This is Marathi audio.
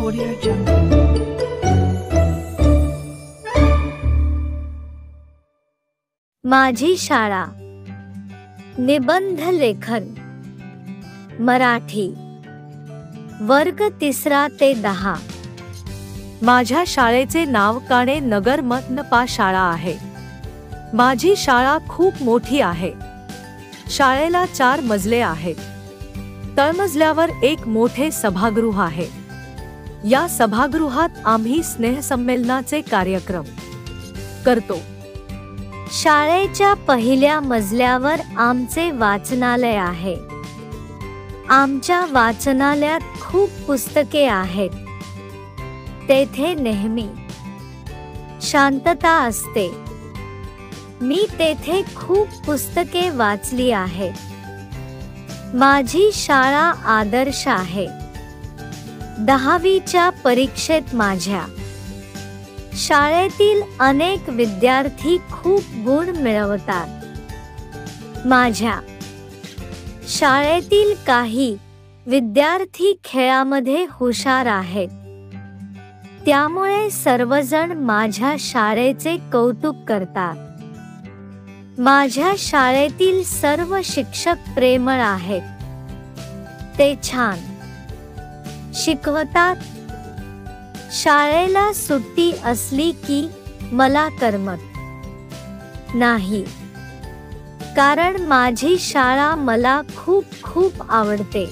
Audio Jungle. माझी शाळा. निबंध लेखन. मराठी. वर्ग 3 ते 10. माझ्या शाळेचे नाव काणे नगर मनपा शाळा आहे. माझी शाळा खूप मोठी आहे. शाळेला 4 मजले आहेत. तळमजल्यावर एक मोठे सभागृह आहे. या सभागृहात आम्ही स्नेहसंमेलनाचे कार्यक्रम करतो. शाळेच्या पहिल्या मजल्यावर आमचे वाचनालय आहे. आमच्या वाचनालयात खूप पुस्तके आहेत. तेथे नेहमी शांतता असते. मी तेथे खूप पुस्तके वाचली आहेत. माझी शाळा आदर्श आहे. 10वीच्या परीक्षेत माझ्या शाळेतील अनेक विद्यार्थी खूप गुण मिळवतात. माझ्या शाळेतील काही विद्यार्थी खेळामध्ये हुशार आहेत. त्यामुळे सर्वजण माझ्या शाळेचे कौतुक करतात. माझ्या शाळेतील सर्व शिक्षक प्रेमळ आहेत. ते छान शिकवतात. शाळेला सुट्टी असली की मला करमत नाही, कारण माझी शाळा मला खूप आवडते.